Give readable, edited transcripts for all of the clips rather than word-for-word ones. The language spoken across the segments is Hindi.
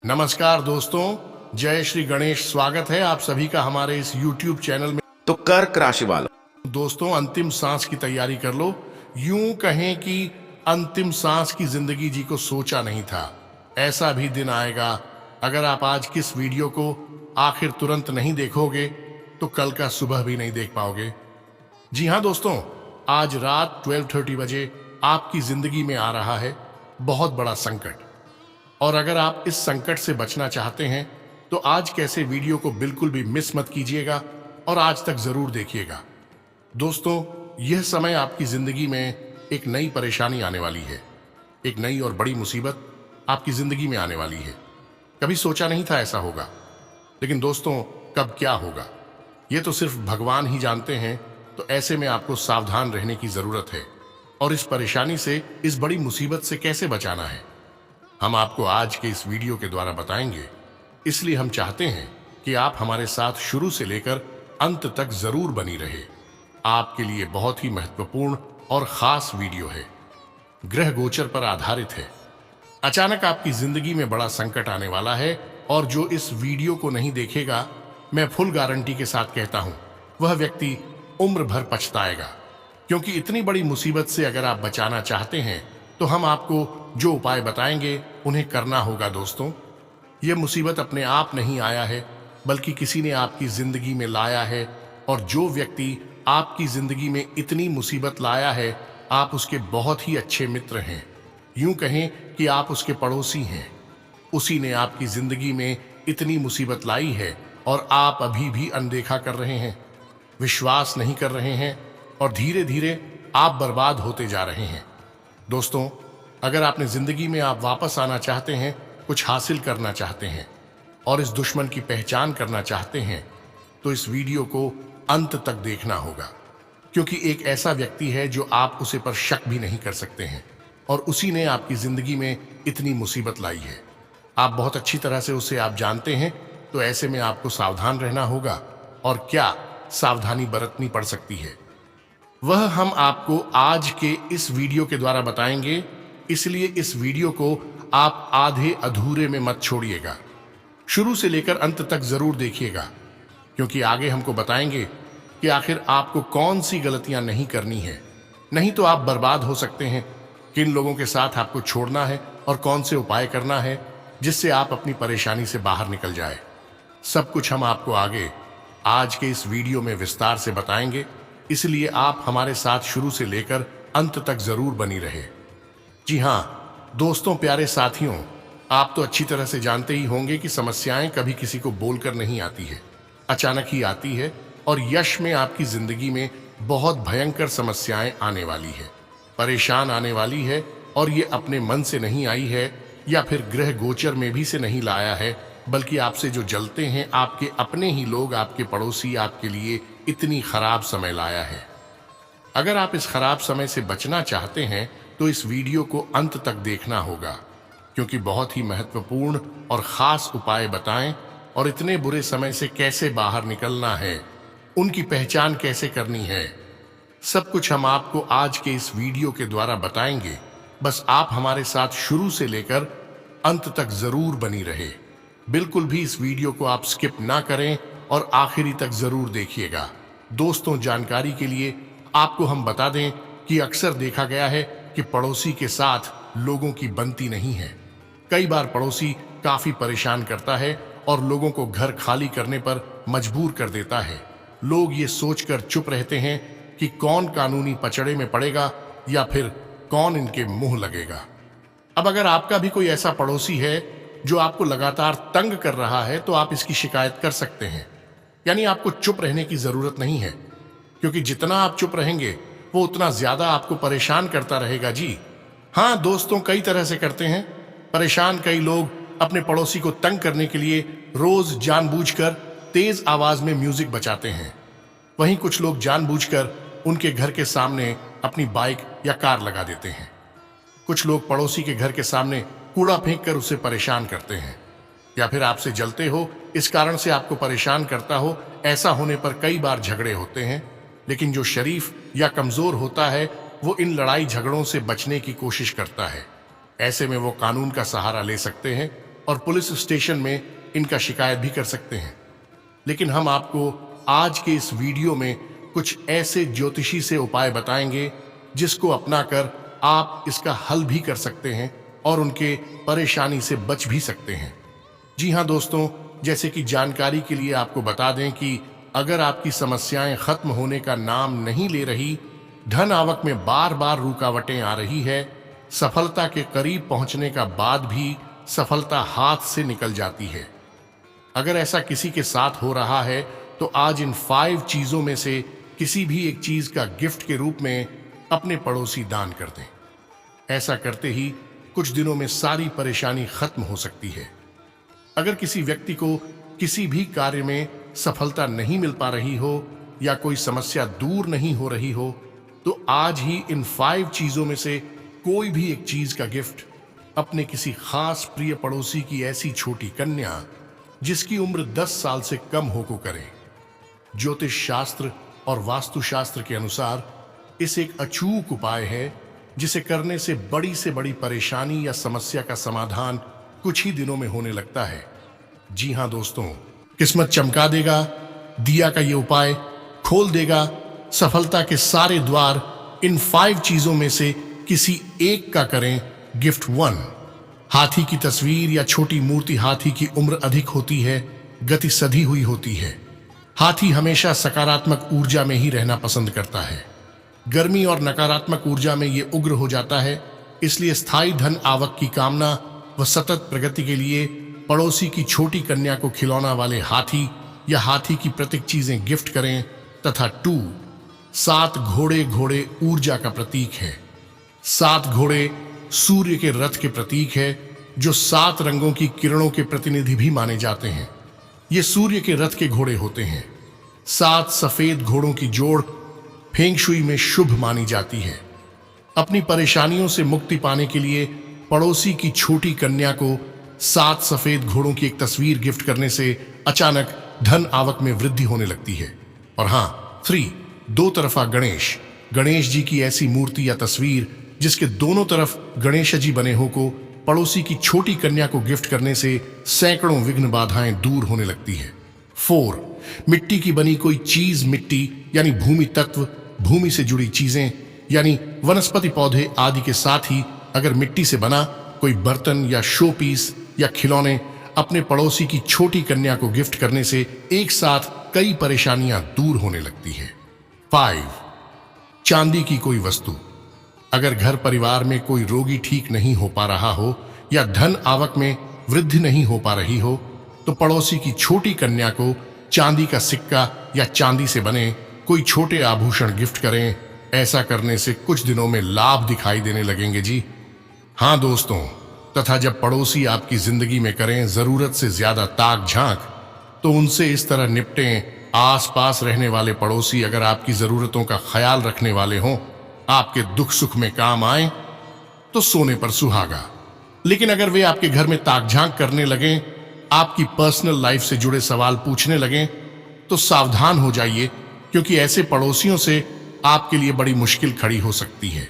नमस्कार दोस्तों, जय श्री गणेश। स्वागत है आप सभी का हमारे इस YouTube चैनल में। तो कर्क राशि वालों, दोस्तों, अंतिम सांस की तैयारी कर लो। यूं कहें कि अंतिम सांस की जिंदगी जी को सोचा नहीं था ऐसा भी दिन आएगा। अगर आप आज किस वीडियो को आखिर तुरंत नहीं देखोगे तो कल का सुबह भी नहीं देख पाओगे। जी हाँ दोस्तों, आज रात 12:30 बजे आपकी जिंदगी में आ रहा है बहुत बड़ा संकट। और अगर आप इस संकट से बचना चाहते हैं तो आज कैसे वीडियो को बिल्कुल भी मिस मत कीजिएगा और आज तक जरूर देखिएगा। दोस्तों, यह समय आपकी जिंदगी में एक नई परेशानी आने वाली है। एक नई और बड़ी मुसीबत आपकी जिंदगी में आने वाली है। कभी सोचा नहीं था ऐसा होगा, लेकिन दोस्तों कब क्या होगा यह तो सिर्फ भगवान ही जानते हैं। तो ऐसे में आपको सावधान रहने की जरूरत है और इस परेशानी से, इस बड़ी मुसीबत से कैसे बचाना है, हम आपको आज के इस वीडियो के द्वारा बताएंगे। इसलिए हम चाहते हैं कि आप हमारे साथ शुरू से लेकर अंत तक जरूर बनी रहे। आपके लिए बहुत ही महत्वपूर्ण और खास वीडियो है, ग्रह गोचर पर आधारित है। अचानक आपकी जिंदगी में बड़ा संकट आने वाला है और जो इस वीडियो को नहीं देखेगा, मैं फुल गारंटी के साथ कहता हूं, वह व्यक्ति उम्र भर पछताएगा। क्योंकि इतनी बड़ी मुसीबत से अगर आप बचाना चाहते हैं तो हम आपको जो उपाय बताएंगे उन्हें करना होगा। दोस्तों, यह मुसीबत अपने आप नहीं आया है, बल्कि किसी ने आपकी जिंदगी में लाया है। और जो व्यक्ति आपकी जिंदगी में इतनी मुसीबत लाया है, आप उसके बहुत ही अच्छे मित्र हैं। यूं कहें कि आप उसके पड़ोसी हैं। उसी ने आपकी जिंदगी में इतनी मुसीबत लाई है और आप अभी भी अनदेखा कर रहे हैं, विश्वास नहीं कर रहे हैं और धीरे धीरे आप बर्बाद होते जा रहे हैं। दोस्तों, अगर आपने जिंदगी में आप वापस आना चाहते हैं, कुछ हासिल करना चाहते हैं और इस दुश्मन की पहचान करना चाहते हैं, तो इस वीडियो को अंत तक देखना होगा। क्योंकि एक ऐसा व्यक्ति है जो आप उसे पर शक भी नहीं कर सकते हैं और उसी ने आपकी जिंदगी में इतनी मुसीबत लाई है। आप बहुत अच्छी तरह से उसे आप जानते हैं। तो ऐसे में आपको सावधान रहना होगा। और क्या सावधानी बरतनी पड़ सकती है, वह हम आपको आज के इस वीडियो के द्वारा बताएंगे। इसलिए इस वीडियो को आप आधे अधूरे में मत छोड़िएगा, शुरू से लेकर अंत तक जरूर देखिएगा। क्योंकि आगे हमको बताएंगे कि आखिर आपको कौन सी गलतियां नहीं करनी है, नहीं तो आप बर्बाद हो सकते हैं। किन लोगों के साथ आपको छोड़ना है और कौन से उपाय करना है जिससे आप अपनी परेशानी से बाहर निकल जाए, सब कुछ हम आपको आगे आज के इस वीडियो में विस्तार से बताएंगे। इसलिए आप हमारे साथ शुरू से लेकर अंत तक जरूर बनी रहे। जी हाँ दोस्तों, प्यारे साथियों, आप तो अच्छी तरह से जानते ही होंगे कि समस्याएं कभी किसी को बोलकर नहीं आती है, अचानक ही आती है। और यश में आपकी जिंदगी में बहुत भयंकर समस्याएं आने वाली है, परेशान आने वाली है। और ये अपने मन से नहीं आई है या फिर ग्रह गोचर में भी से नहीं लाया है, बल्कि आपसे जो जलते हैं, आपके अपने ही लोग, आपके पड़ोसी आपके लिए इतनी खराब समय लाया है। अगर आप इस खराब समय से बचना चाहते हैं तो इस वीडियो को अंत तक देखना होगा। क्योंकि बहुत ही महत्वपूर्ण और खास उपाय बताएं और इतने बुरे समय से कैसे बाहर निकलना है, उनकी पहचान कैसे करनी है, सब कुछ हम आपको आज के इस वीडियो के द्वारा बताएंगे। बस आप हमारे साथ शुरू से लेकर अंत तक जरूर बनी रहे। बिल्कुल भी इस वीडियो को आप स्किप ना करें और आखिरी तक जरूर देखिएगा। दोस्तों, जानकारी के लिए आपको हम बता दें कि अक्सर देखा गया है कि पड़ोसी के साथ लोगों की बनती नहीं है। कई बार पड़ोसी काफी परेशान करता है और लोगों को घर खाली करने पर मजबूर कर देता है। लोग ये सोचकर चुप रहते हैं कि कौन कानूनी पचड़े में पड़ेगा या फिर कौन इनके मुंह लगेगा। अब अगर आपका भी कोई ऐसा पड़ोसी है जो आपको लगातार तंग कर रहा है, तो आप इसकी शिकायत कर सकते हैं। यानी आपको चुप रहने की जरूरत नहीं है, क्योंकि जितना आप चुप रहेंगे वो उतना ज्यादा आपको परेशान करता रहेगा। जी हाँ दोस्तों, कई तरह से करते हैं परेशान। कई लोग अपने पड़ोसी को तंग करने के लिए रोज जानबूझकर तेज आवाज में म्यूजिक बजाते हैं। वहीं कुछ लोग जानबूझकर उनके घर के सामने अपनी बाइक या कार लगा देते हैं। कुछ लोग पड़ोसी के घर के सामने कूड़ा फेंक कर उसे परेशान करते हैं, या फिर आपसे जलते हो, इस कारण से आपको परेशान करता हो। ऐसा होने पर कई बार झगड़े होते हैं। लेकिन जो शरीफ या कमजोर होता है, वो इन लड़ाई झगड़ों से बचने की कोशिश करता है। ऐसे में वो कानून का सहारा ले सकते हैं और पुलिस स्टेशन में इनका शिकायत भी कर सकते हैं। लेकिन हम आपको आज के इस वीडियो में कुछ ऐसे ज्योतिषी से उपाय बताएंगे जिसको अपनाकर आप इसका हल भी कर सकते हैं और उनके परेशानी से बच भी सकते हैं। जी हाँ दोस्तों, जैसे कि जानकारी के लिए आपको बता दें कि अगर आपकी समस्याएं खत्म होने का नाम नहीं ले रही, धन आवक में बार बार रुकावटें आ रही है, सफलता के करीब पहुंचने का बाद भी सफलता हाथ से निकल जाती है, अगर ऐसा किसी के साथ हो रहा है तो आज इन 5 चीजों में से किसी भी एक चीज का गिफ्ट के रूप में अपने पड़ोसी दान कर दें। ऐसा करते ही कुछ दिनों में सारी परेशानी खत्म हो सकती है। अगर किसी व्यक्ति को किसी भी कार्य में सफलता नहीं मिल पा रही हो या कोई समस्या दूर नहीं हो रही हो, तो आज ही इन 5 चीजों में से कोई भी एक चीज का गिफ्ट अपने किसी खास प्रिय पड़ोसी की ऐसी छोटी कन्या जिसकी उम्र 10 साल से कम हो को करें। ज्योतिष शास्त्र और वास्तु शास्त्र के अनुसार इस एक अचूक उपाय है जिसे करने से बड़ी परेशानी या समस्या का समाधान कुछ ही दिनों में होने लगता है। जी हाँ दोस्तों, किस्मत चमका देगा। दिया का ये उपाय खोल देगा सफलता के सारे द्वार। इन 5 चीजों में से किसी एक का करें गिफ्ट 1। हाथी की तस्वीर या छोटी मूर्ति। हाथी की उम्र अधिक होती है, गति सधी हुई होती है। हाथी हमेशा सकारात्मक ऊर्जा में ही रहना पसंद करता है। गर्मी और नकारात्मक ऊर्जा में ये उग्र हो जाता है, इसलिए स्थायी धन आवक की कामना व सतत प्रगति के लिए पड़ोसी की छोटी कन्या को खिलौना वाले हाथी या हाथी की प्रतीक चीजें गिफ्ट करें। तथा 2, 7 घोड़े ऊर्जा का प्रतीक है। 7 घोड़े सूर्य के रथ के प्रतीक है, जो 7 रंगों की किरणों के प्रतिनिधि भी माने जाते हैं। ये सूर्य के रथ के घोड़े होते हैं। 7 सफेद घोड़ों की जोड़ फेंग शुई में शुभ मानी जाती है। अपनी परेशानियों से मुक्ति पाने के लिए पड़ोसी की छोटी कन्या को 7 सफेद घोड़ों की एक तस्वीर गिफ्ट करने से अचानक धन आवक में वृद्धि होने लगती है। और हाँ, 3, 2 तरफा गणेश। गणेश जी की ऐसी मूर्ति या तस्वीर जिसके दोनों तरफ गणेश जी बने हो को पड़ोसी की छोटी कन्या को गिफ्ट करने से सैकड़ों विघ्न बाधाएं दूर होने लगती है। 4, मिट्टी की बनी कोई चीज। मिट्टी यानी भूमि तत्व, भूमि से जुड़ी चीजें यानी वनस्पति, पौधे आदि के साथ ही अगर मिट्टी से बना कोई बर्तन या शो पीस या खिलौने अपने पड़ोसी की छोटी कन्या को गिफ्ट करने से एक साथ कई परेशानियां दूर होने लगती है। 5, चांदी की कोई वस्तु। अगर घर परिवार में कोई रोगी ठीक नहीं हो पा रहा हो या धन आवक में वृद्धि नहीं हो पा रही हो, तो पड़ोसी की छोटी कन्या को चांदी का सिक्का या चांदी से बने कोई छोटे आभूषण गिफ्ट करें। ऐसा करने से कुछ दिनों में लाभ दिखाई देने लगेंगे जी। हाँ दोस्तों, तथा जब पड़ोसी आपकी जिंदगी में करें जरूरत से ज्यादा ताक झांक, तो उनसे इस तरह निपटें। आसपास रहने वाले पड़ोसी अगर आपकी जरूरतों का ख्याल रखने वाले हों, आपके दुख सुख में काम आए, तो सोने पर सुहागा। लेकिन अगर वे आपके घर में ताक झांक करने लगें, आपकी पर्सनल लाइफ से जुड़े सवाल पूछने लगें, तो सावधान हो जाइए, क्योंकि ऐसे पड़ोसियों से आपके लिए बड़ी मुश्किल खड़ी हो सकती है।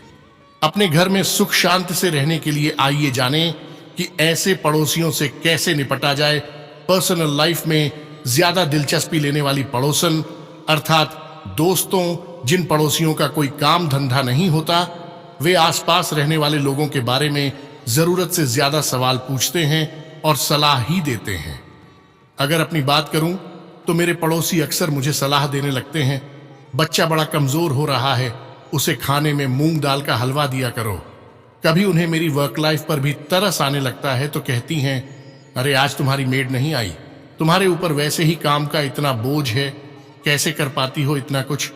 अपने घर में सुख शांति से रहने के लिए आइए जानें कि ऐसे पड़ोसियों से कैसे निपटा जाए। पर्सनल लाइफ में ज्यादा दिलचस्पी लेने वाली पड़ोसन, अर्थात दोस्तों जिन पड़ोसियों का कोई काम धंधा नहीं होता, वे आसपास रहने वाले लोगों के बारे में जरूरत से ज्यादा सवाल पूछते हैं और सलाह ही देते हैं। अगर अपनी बात करूं तो मेरे पड़ोसी अक्सर मुझे सलाह देने लगते हैं, बच्चा बड़ा कमजोर हो रहा है, उसे खाने में मूंग दाल का हलवा दिया करो। कभी उन्हें मेरी वर्क लाइफ पर भी तरस आने लगता है तो कहती हैं, अरे आज तुम्हारी मेड नहीं आई, तुम्हारे ऊपर वैसे ही काम का इतना बोझ है, कैसे कर पाती हो इतना कुछ।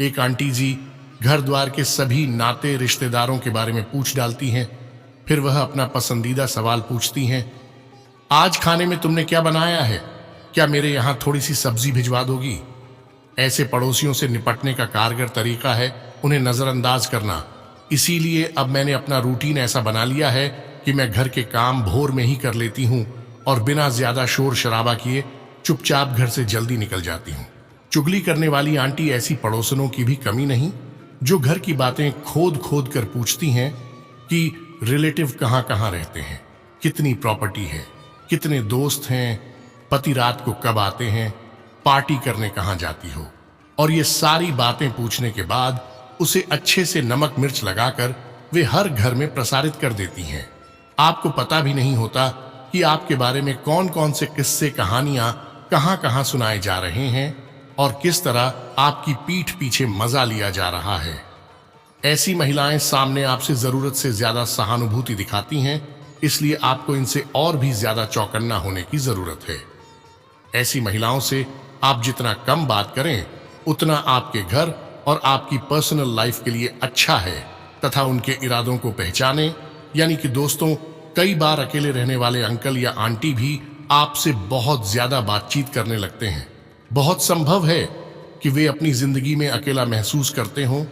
एक आंटी जी घर द्वार के सभी नाते रिश्तेदारों के बारे में पूछ डालती हैं। फिर वह अपना पसंदीदा सवाल पूछती हैं, आज खाने में तुमने क्या बनाया है, क्या मेरे यहाँ थोड़ी सी सब्जी भिजवा दोगी। ऐसे पड़ोसियों से निपटने का कारगर तरीका है उन्हें नजरअंदाज करना। इसीलिए अब मैंने अपना रूटीन ऐसा बना लिया है कि मैं घर के काम भोर में ही कर लेती हूँ और बिना ज्यादा शोर शराबा किए चुपचाप घर से जल्दी निकल जाती हूँ। चुगली करने वाली आंटी ऐसी पड़ोसनों की भी कमी नहीं, जो घर की बातें खोद खोद कर पूछती हैं कि रिलेटिव कहाँ कहाँ रहते हैं, कितनी प्रॉपर्टी है, कितने दोस्त हैं, पति रात को कब आते हैं, पार्टी करने कहाँ जाती हो, और ये सारी बातें पूछने के बाद उसे अच्छे से नमक मिर्च लगाकर वे हर घर में प्रसारित कर देती हैं। आपको पता भी नहीं होता कि आपके बारे में कौन कौन से किस्से कहानियां कहां कहां सुनाए जा रहे हैं और किस तरह आपकी पीठ पीछे मजा लिया जा रहा है। ऐसी महिलाएं सामने आपसे जरूरत से ज्यादा सहानुभूति दिखाती हैं, इसलिए आपको इनसे और भी ज्यादा चौकन्ना होने की जरूरत है। ऐसी महिलाओं से आप जितना कम बात करें उतना आपके घर और आपकी पर्सनल लाइफ के लिए अच्छा है, तथा उनके इरादों को पहचाने, यानी कि दोस्तों, कई बार अकेले रहने वाले अंकल या आंटी भी आपसे बहुत ज्यादा बातचीत करने लगते हैं। बहुत संभव है कि वे अपनी जिंदगी में अकेला महसूस करते हों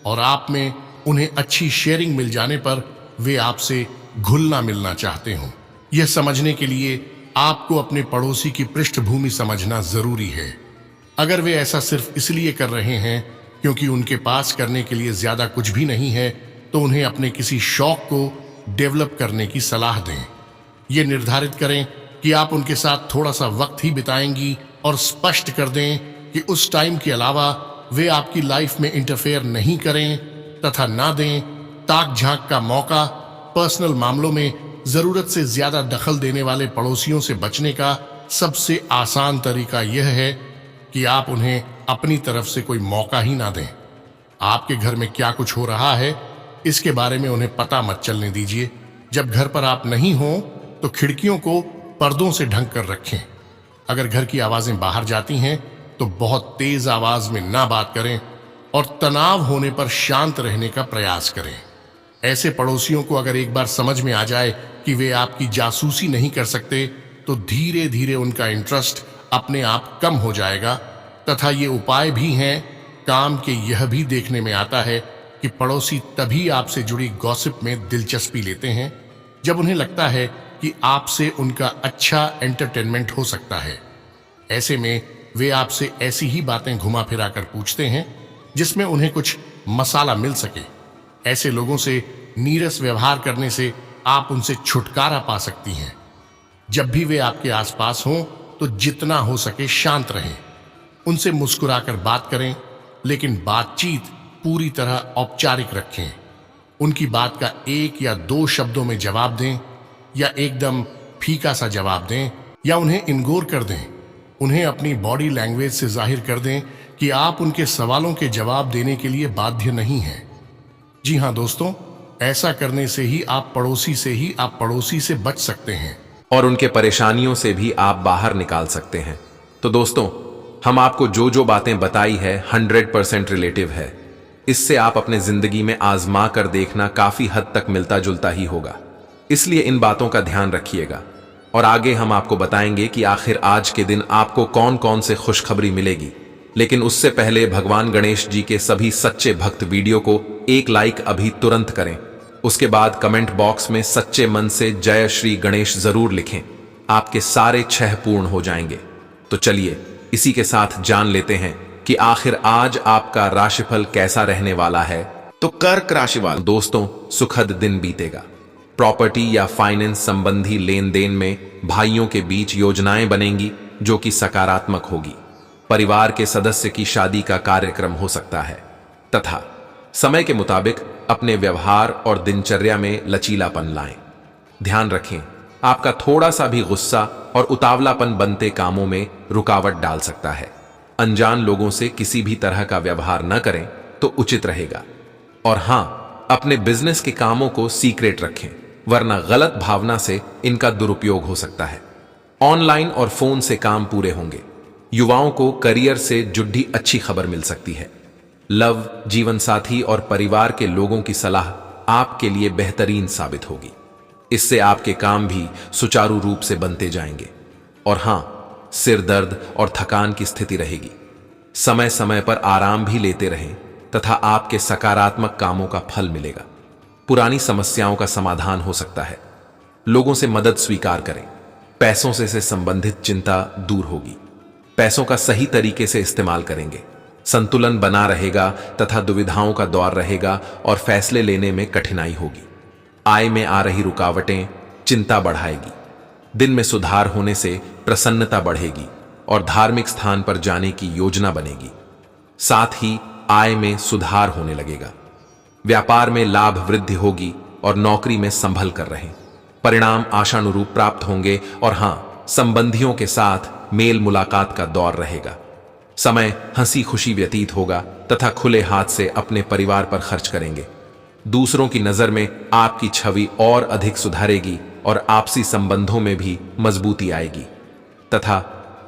और आप में उन्हें अच्छी शेयरिंग मिल जाने पर वे आपसे घुलना मिलना चाहते हों। यह समझने के लिए आपको अपने पड़ोसी की पृष्ठभूमि समझना जरूरी है। अगर वे ऐसा सिर्फ इसलिए कर रहे हैं क्योंकि उनके पास करने के लिए ज्यादा कुछ भी नहीं है, तो उन्हें अपने किसी शौक को डेवलप करने की सलाह दें। ये निर्धारित करें कि आप उनके साथ थोड़ा सा वक्त ही बिताएंगी और स्पष्ट कर दें कि उस टाइम के अलावा वे आपकी लाइफ में इंटरफेयर नहीं करें, तथा ना दें ताक झांक का मौका। पर्सनल मामलों में जरूरत से ज्यादा दखल देने वाले पड़ोसियों से बचने का सबसे आसान तरीका यह है कि आप उन्हें अपनी तरफ से कोई मौका ही ना दें। आपके घर में क्या कुछ हो रहा है इसके बारे में उन्हें पता मत चलने दीजिए। जब घर पर आप नहीं हो तो खिड़कियों को पर्दों से ढक कर रखें। अगर घर की आवाजें बाहर जाती हैं तो बहुत तेज आवाज में ना बात करें और तनाव होने पर शांत रहने का प्रयास करें। ऐसे पड़ोसियों को अगर एक बार समझ में आ जाए कि वे आपकी जासूसी नहीं कर सकते, तो धीरे धीरे उनका इंटरेस्ट अपने आप कम हो जाएगा। तथा ये उपाय भी हैं काम के। यह भी देखने में आता है कि पड़ोसी तभी आपसे जुड़ी गॉसिप में दिलचस्पी लेते हैं जब उन्हें लगता है कि आपसे उनका अच्छा एंटरटेनमेंट हो सकता है। ऐसे में वे आपसे ऐसी ही बातें घुमा फिरा कर पूछते हैं जिसमें उन्हें कुछ मसाला मिल सके। ऐसे लोगों से नीरस व्यवहार करने से आप उनसे छुटकारा पा सकती हैं। जब भी वे आपके आसपास हों तो जितना हो सके शांत रहें। उनसे मुस्कुराकर बात करें, लेकिन बातचीत पूरी तरह औपचारिक रखें। उनकी बात का एक या दो शब्दों में जवाब दें, या एकदम फीका सा जवाब दें, या उन्हें इग्नोर कर दें। उन्हें अपनी बॉडी लैंग्वेज से जाहिर कर दें कि आप उनके सवालों के जवाब देने के लिए बाध्य नहीं हैं। जी हाँ दोस्तों, ऐसा करने से ही आप पड़ोसी से बच सकते हैं और उनके परेशानियों से भी आप बाहर निकाल सकते हैं। तो दोस्तों, हम आपको जो जो बातें बताई है 100% रिलेटिव है। इससे आप अपने जिंदगी में आजमा कर देखना काफी हद तक मिलता जुलता ही होगा। इसलिए इन बातों का ध्यान रखिएगा और आगे हम आपको बताएंगे कि आखिर आज के दिन आपको कौन कौन से खुशखबरी मिलेगी। लेकिन उससे पहले भगवान गणेश जी के सभी सच्चे भक्त वीडियो को एक लाइक अभी तुरंत करें। उसके बाद कमेंट बॉक्स में सच्चे मन से जय श्री गणेश जरूर लिखें। आपके सारे 6 पूर्ण हो जाएंगे। तो चलिए इसी के साथ जान लेते हैं कि आखिर आज आपका राशिफल कैसा रहने वाला है। तो कर्क राशि वालों, दोस्तों, सुखद दिन बीतेगा। प्रॉपर्टी या फाइनेंस संबंधी लेन देन में भाइयों के बीच योजनाएं बनेंगी जो कि सकारात्मक होगी। परिवार के सदस्य की शादी का कार्यक्रम हो सकता है तथा समय के मुताबिक अपने व्यवहार और दिनचर्या में लचीलापन लाएं। ध्यान रखें, आपका थोड़ा सा भी गुस्सा और उतावलापन बनते कामों में रुकावट डाल सकता है। अनजान लोगों से किसी भी तरह का व्यवहार न करें तो उचित रहेगा। और हां, अपने बिजनेस के कामों को सीक्रेट रखें, वरना गलत भावना से इनका दुरुपयोग हो सकता है। ऑनलाइन और फोन से काम पूरे होंगे। युवाओं को करियर से जुड़ी अच्छी खबर मिल सकती है। लव, जीवन साथी और परिवार के लोगों की सलाह आपके लिए बेहतरीन साबित होगी। इससे आपके काम भी सुचारू रूप से बनते जाएंगे। और हां, सिर दर्द और थकान की स्थिति रहेगी। समय समय पर आराम भी लेते रहें तथा आपके सकारात्मक कामों का फल मिलेगा। पुरानी समस्याओं का समाधान हो सकता है। लोगों से मदद स्वीकार करें। पैसों से संबंधित चिंता दूर होगी। पैसों का सही तरीके से इस्तेमाल करेंगे। संतुलन बना रहेगा तथा दुविधाओं का दौर रहेगा और फैसले लेने में कठिनाई होगी। आय में आ रही रुकावटें चिंता बढ़ाएगी। दिन में सुधार होने से प्रसन्नता बढ़ेगी और धार्मिक स्थान पर जाने की योजना बनेगी। साथ ही आय में सुधार होने लगेगा। व्यापार में लाभ वृद्धि होगी और नौकरी में संभल कर रहें। परिणाम आशानुरूप प्राप्त होंगे और हां, संबंधियों के साथ मेल मुलाकात का दौर रहेगा। समय हंसी खुशी व्यतीत होगा तथा खुले हाथ से अपने परिवार पर खर्च करेंगे। दूसरों की नजर में आपकी छवि और अधिक सुधारेगी और आपसी संबंधों में भी मजबूती आएगी। तथा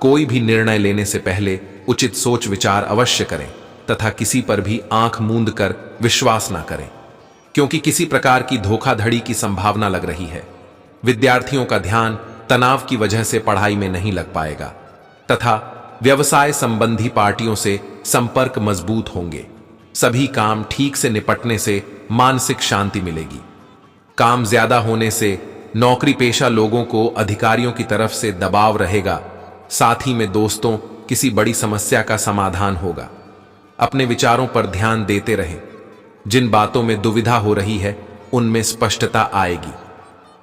कोई भी निर्णय लेने से पहले उचित सोच विचार अवश्य करें तथा किसी पर भी आंख मूंद कर विश्वास ना करें, क्योंकि किसी प्रकार की धोखाधड़ी की संभावना लग रही है। विद्यार्थियों का ध्यान तनाव की वजह से पढ़ाई में नहीं लग पाएगा तथा व्यवसाय संबंधी पार्टियों से संपर्क मजबूत होंगे। सभी काम ठीक से निपटने से मानसिक शांति मिलेगी। काम ज्यादा होने से नौकरी पेशा लोगों को अधिकारियों की तरफ से दबाव रहेगा। साथ ही में दोस्तों किसी बड़ी समस्या का समाधान होगा। अपने विचारों पर ध्यान देते रहें। जिन बातों में दुविधा हो रही है उनमें स्पष्टता आएगी।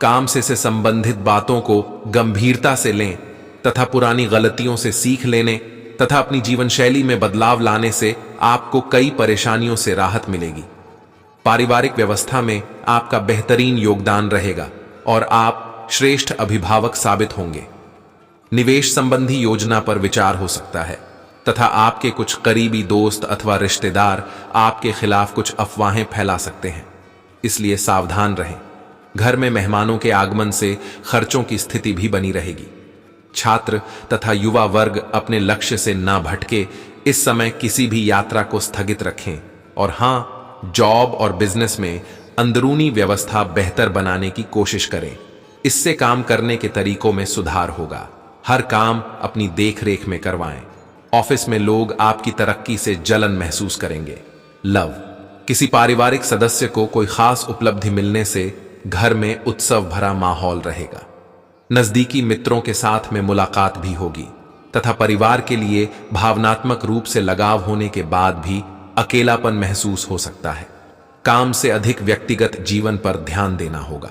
काम से संबंधित बातों को गंभीरता से लें तथा पुरानी गलतियों से सीख लेने तथा अपनी जीवन शैली में बदलाव लाने से आपको कई परेशानियों से राहत मिलेगी। पारिवारिक व्यवस्था में आपका बेहतरीन योगदान रहेगा और आप श्रेष्ठ अभिभावक साबित होंगे। निवेश संबंधी योजना पर विचार हो सकता है तथा आपके कुछ करीबी दोस्त अथवा रिश्तेदार आपके खिलाफ कुछ अफवाहें फैला सकते हैं, इसलिए सावधान रहें। घर में मेहमानों के आगमन से खर्चों की स्थिति भी बनी रहेगी। छात्र तथा युवा वर्ग अपने लक्ष्य से ना भटके इस समय किसी भी यात्रा को स्थगित रखें और हां, जॉब और बिजनेस में अंदरूनी व्यवस्था बेहतर बनाने की कोशिश करें। इससे काम करने के तरीकों में सुधार होगा। हर काम अपनी देखरेख में करवाएं। ऑफिस में लोग आपकी तरक्की से जलन महसूस करेंगे। लव, किसी पारिवारिक सदस्य को कोई खास उपलब्धि मिलने से घर में उत्सव भरा माहौल रहेगा। नजदीकी मित्रों के साथ में मुलाकात भी होगी तथा परिवार के लिए भावनात्मक रूप से लगाव होने के बाद भी अकेलापन महसूस हो सकता है। काम से अधिक व्यक्तिगत जीवन पर ध्यान देना होगा।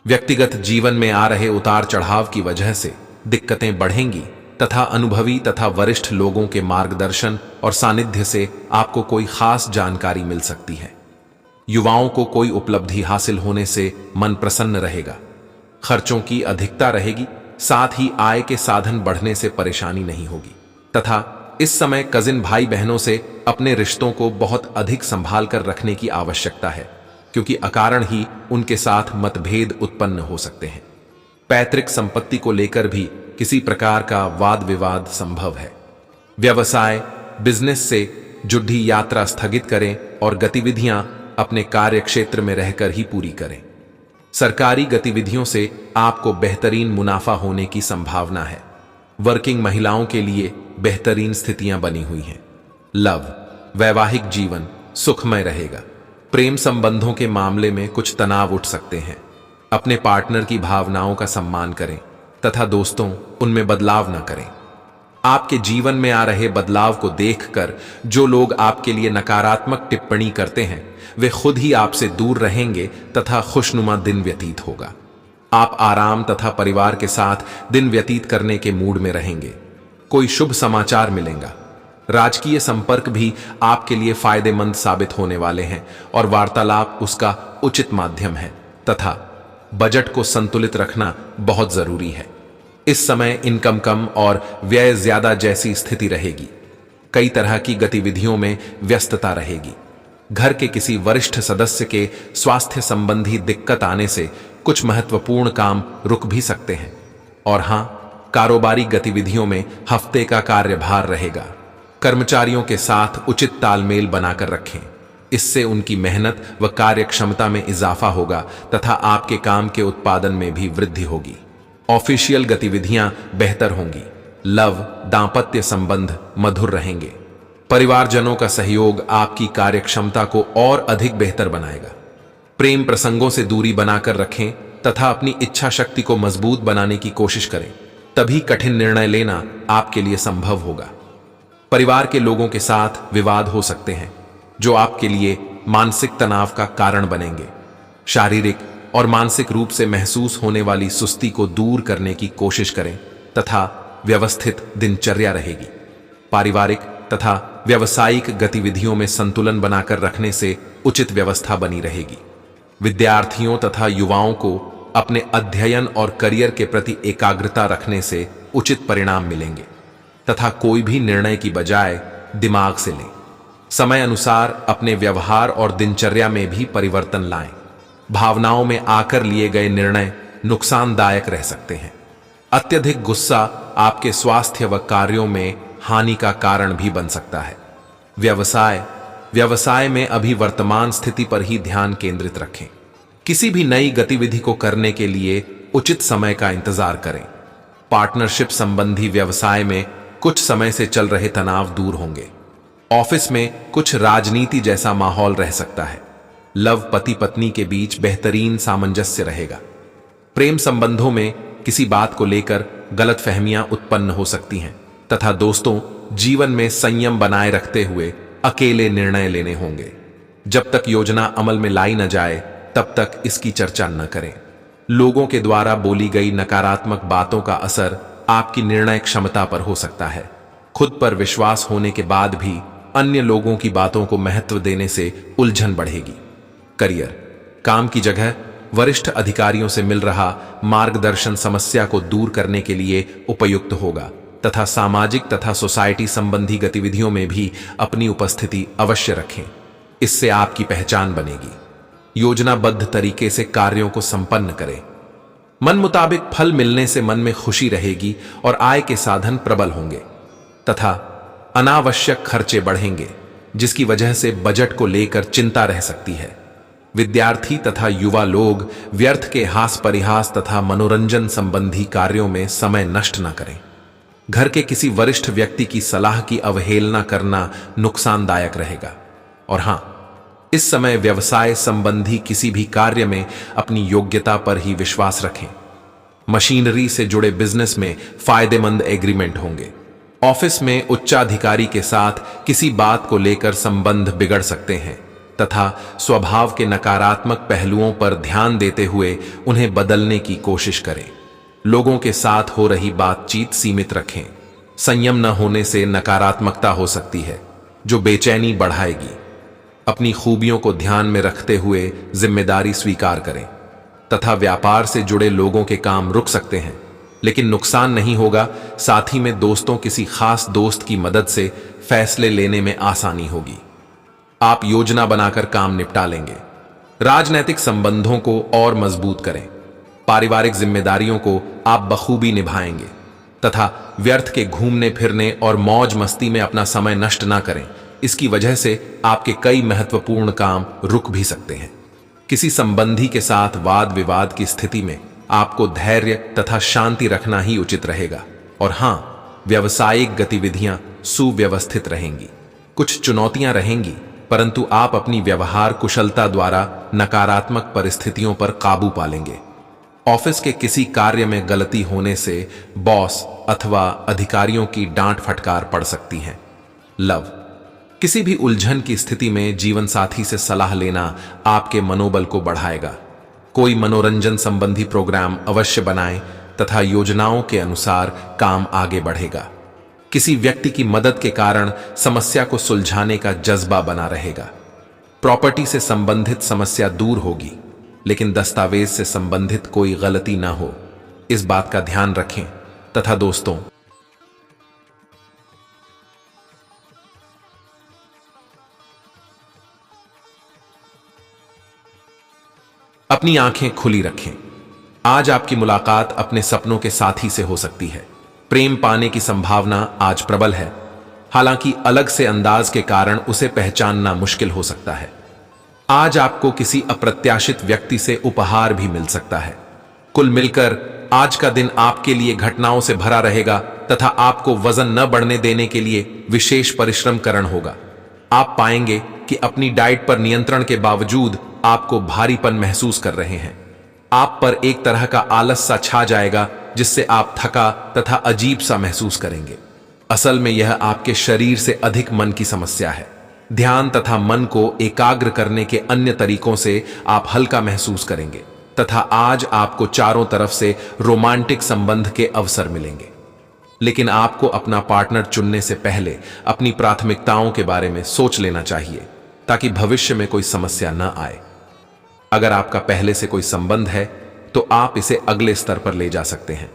व्यक्तिगत जीवन में आ रहे उतार चढ़ाव की वजह से दिक्कतें बढ़ेंगी तथा अनुभवी तथा वरिष्ठ लोगों के मार्गदर्शन और सानिध्य से आपको कोई खास जानकारी मिल सकती है। युवाओं को कोई उपलब्धि हासिल होने से मन प्रसन्न रहेगा। खर्चों की अधिकता रहेगी, साथ ही आय के साधन बढ़ने से परेशानी नहीं होगी तथा इस समय कजिन भाई बहनों से अपने रिश्तों को बहुत अधिक संभाल कर रखने की आवश्यकता है, क्योंकि अकारण ही उनके साथ मतभेद उत्पन्न हो सकते हैं। पैतृक संपत्ति को लेकर भी किसी प्रकार का वाद विवाद संभव है। व्यवसाय बिजनेस से जुड़ी यात्रा स्थगित करें और गतिविधियां अपने कार्य क्षेत्र में रहकर ही पूरी करें। सरकारी गतिविधियों से आपको बेहतरीन मुनाफा होने की संभावना है। वर्किंग महिलाओं के लिए बेहतरीन स्थितियां बनी हुई हैं। लव, वैवाहिक जीवन सुखमय रहेगा। प्रेम संबंधों के मामले में कुछ तनाव उठ सकते हैं। अपने पार्टनर की भावनाओं का सम्मान करें तथा दोस्तों उनमें बदलाव न करें। आपके जीवन में आ रहे बदलाव को देखकर जो लोग आपके लिए नकारात्मक टिप्पणी करते हैं वे खुद ही आपसे दूर रहेंगे तथा खुशनुमा दिन व्यतीत होगा। आप आराम तथा परिवार के साथ दिन व्यतीत करने के मूड में रहेंगे। कोई शुभ समाचार मिलेगा। राजकीय संपर्क भी आपके लिए फायदेमंद साबित होने वाले हैं और वार्तालाप उसका उचित माध्यम है तथा बजट को संतुलित रखना बहुत जरूरी है। इस समय इनकम कम और व्यय ज्यादा जैसी स्थिति रहेगी। कई तरह की गतिविधियों में व्यस्तता रहेगी। घर के किसी वरिष्ठ सदस्य के स्वास्थ्य संबंधी दिक्कत आने से कुछ महत्वपूर्ण काम रुक भी सकते हैं। और हां, कारोबारी गतिविधियों में हफ्ते का कार्यभार रहेगा। कर्मचारियों के साथ उचित तालमेल बनाकर रखें। इससे उनकी मेहनत व कार्यक्षमता में इजाफा होगा तथा आपके काम के उत्पादन में भी वृद्धि होगी। ऑफिशियल गतिविधियां बेहतर होंगी। लव, दांपत्य संबंध मधुर रहेंगे। परिवारजनों का सहयोग आपकी कार्यक्षमता को और अधिक बेहतर बनाएगा। प्रेम प्रसंगों से दूरी बनाकर रखें तथा अपनी इच्छा शक्ति को मजबूत बनाने की कोशिश करें, तभी कठिन निर्णय लेना आपके लिए संभव होगा। परिवार के लोगों के साथ विवाद हो सकते हैं जो आपके लिए मानसिक तनाव का कारण बनेंगे। शारीरिक और मानसिक रूप से महसूस होने वाली सुस्ती को दूर करने की कोशिश करें तथा व्यवस्थित दिनचर्या रहेगी। पारिवारिक तथा व्यावसायिक गतिविधियों में संतुलन बनाकर रखने से उचित व्यवस्था बनी रहेगी। विद्यार्थियों तथा युवाओं को अपने अध्ययन और करियर के प्रति एकाग्रता रखने से उचित परिणाम मिलेंगे तथा कोई भी निर्णय की बजाय दिमाग से लें। समय अनुसार अपने व्यवहार और दिनचर्या में भी परिवर्तन लाएं। भावनाओं में आकर लिए गए निर्णय नुकसानदायक रह सकते हैं। अत्यधिक गुस्सा आपके स्वास्थ्य व कार्यों में हानि का कारण भी बन सकता है। व्यवसाय में अभी वर्तमान स्थिति पर ही ध्यान केंद्रित रखें। किसी भी नई गतिविधि को करने के लिए उचित समय का इंतजार करें। पार्टनरशिप संबंधी व्यवसाय में कुछ समय से चल रहे तनाव दूर होंगे। ऑफिस में कुछ राजनीति जैसा माहौल रह सकता है। लव पति पत्नी के बीच बेहतरीन सामंजस्य रहेगा। प्रेम संबंधों में किसी बात को लेकर गलतफहमियां उत्पन्न हो सकती हैं तथा दोस्तों, जीवन में संयम बनाए रखते हुए अकेले निर्णय लेने होंगे। जब तक योजना अमल में लाई न जाए तब तक इसकी चर्चा न करें। लोगों के द्वारा बोली गई नकारात्मक बातों का असर आपकी निर्णय क्षमता पर हो सकता है। खुद पर विश्वास होने के बाद भी अन्य लोगों की बातों को महत्व देने से उलझन बढ़ेगी। करियर, काम की जगह वरिष्ठ अधिकारियों से मिल रहा मार्गदर्शन समस्या को दूर करने के लिए उपयुक्त होगा तथा सामाजिक तथा सोसाइटी संबंधी गतिविधियों में भी अपनी उपस्थिति अवश्य रखें। इससे आपकी पहचान बनेगी। योजनाबद्ध तरीके से कार्यों को संपन्न करें। मन मुताबिक फल मिलने से मन में खुशी रहेगी और आय के साधन प्रबल होंगे तथा अनावश्यक खर्चे बढ़ेंगे, जिसकी वजह से बजट को लेकर चिंता रह सकती है। विद्यार्थी तथा युवा लोग व्यर्थ के हास परिहास तथा मनोरंजन संबंधी कार्यों में समय नष्ट न करें। घर के किसी वरिष्ठ व्यक्ति की सलाह की अवहेलना करना नुकसानदायक रहेगा। और हां, इस समय व्यवसाय संबंधी किसी भी कार्य में अपनी योग्यता पर ही विश्वास रखें। मशीनरी से जुड़े बिजनेस में फायदेमंद एग्रीमेंट होंगे। ऑफिस में उच्चाधिकारी के साथ किसी बात को लेकर संबंध बिगड़ सकते हैं तथा स्वभाव के नकारात्मक पहलुओं पर ध्यान देते हुए उन्हें बदलने की कोशिश करें। लोगों के साथ हो रही बातचीत सीमित रखें। संयम न होने से नकारात्मकता हो सकती है जो बेचैनी बढ़ाएगी। अपनी खूबियों को ध्यान में रखते हुए जिम्मेदारी स्वीकार करें तथा व्यापार से जुड़े लोगों के काम रुक सकते हैं, लेकिन नुकसान नहीं होगा। साथ ही में दोस्तों, किसी खास दोस्त की मदद से फैसले लेने में आसानी होगी। आप योजना बनाकर काम निपटा लेंगे। राजनैतिक संबंधों को और मजबूत करें। पारिवारिक जिम्मेदारियों को आप बखूबी निभाएंगे तथा व्यर्थ के घूमने फिरने और मौज मस्ती में अपना समय नष्ट ना करें। इसकी वजह से आपके कई महत्वपूर्ण काम रुक भी सकते हैं। किसी संबंधी के साथ वाद विवाद की स्थिति में आपको धैर्य तथा शांति रखना ही उचित रहेगा। और हां, व्यावसायिक गतिविधियां सुव्यवस्थित रहेंगी। कुछ चुनौतियां रहेंगी, परंतु आप अपनी व्यवहार कुशलता द्वारा नकारात्मक परिस्थितियों पर काबू पा लेंगे। ऑफिस के किसी कार्य में गलती होने से बॉस अथवा अधिकारियों की डांट फटकार पड़ सकती है। लव, किसी भी उलझन की स्थिति में जीवन साथी से सलाह लेना आपके मनोबल को बढ़ाएगा। कोई मनोरंजन संबंधी प्रोग्राम अवश्य बनाएं तथा योजनाओं के अनुसार काम आगे बढ़ेगा। किसी व्यक्ति की मदद के कारण समस्या को सुलझाने का जज्बा बना रहेगा। प्रॉपर्टी से संबंधित समस्या दूर होगी, लेकिन दस्तावेज से संबंधित कोई गलती ना हो, इस बात का ध्यान रखें। तथा दोस्तों, अपनी आंखें खुली रखें। आज आपकी मुलाकात अपने सपनों के साथी से हो सकती है। प्रेम पाने की संभावना आज प्रबल है, हालांकि अलग से अंदाज के कारण उसे पहचानना मुश्किल हो सकता है। आज आपको किसी अप्रत्याशित व्यक्ति से उपहार भी मिल सकता है। कुल मिलकर आज का दिन आपके लिए घटनाओं से भरा रहेगा तथा आपको वजन न बढ़ने देने के लिए विशेष परिश्रम करना होगा। आप पाएंगे कि अपनी डाइट पर नियंत्रण के बावजूद आपको भारीपन महसूस कर रहे हैं। आप पर एक तरह का आलस सा छा जाएगा, जिससे आप थका तथा अजीब सा महसूस करेंगे। असल में यह आपके शरीर से अधिक मन की समस्या है। ध्यान तथा मन को एकाग्र करने के अन्य तरीकों से आप हल्का महसूस करेंगे तथा आज आपको चारों तरफ से रोमांटिक संबंध के अवसर मिलेंगे। लेकिन आपको अपना पार्टनर चुनने से पहले अपनी प्राथमिकताओं के बारे में सोच लेना चाहिए ताकि भविष्य में कोई समस्या न आए। अगर आपका पहले से कोई संबंध है तो आप इसे अगले स्तर पर ले जा सकते हैं।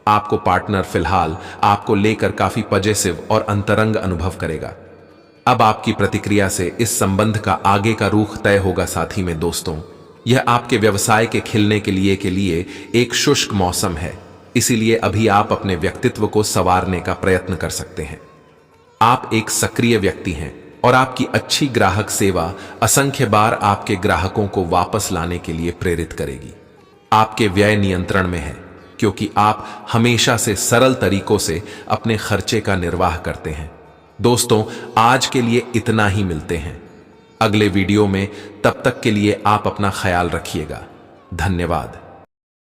आपको पार्टनर फिलहाल आपको लेकर काफी पॉजिटिव और अंतरंग अनुभव करेगा। अब आपकी प्रतिक्रिया से इस संबंध का आगे का रुख तय होगा। साथी में दोस्तों, यह आपके व्यवसाय के खिलने के लिए एक शुष्क मौसम है, इसीलिए अभी आप अपने व्यक्तित्व को संवारने का प्रयत्न कर सकते हैं। आप एक सक्रिय व्यक्ति हैं और आपकी अच्छी ग्राहक सेवा असंख्य बार आपके ग्राहकों को वापस लाने के लिए प्रेरित करेगी। आपके व्यय नियंत्रण में है क्योंकि आप हमेशा से सरल तरीकों से अपने खर्चे का निर्वाह करते हैं। दोस्तों, आज के लिए इतना ही। मिलते हैं अगले वीडियो में। तब तक के लिए आप अपना ख्याल रखिएगा। धन्यवाद।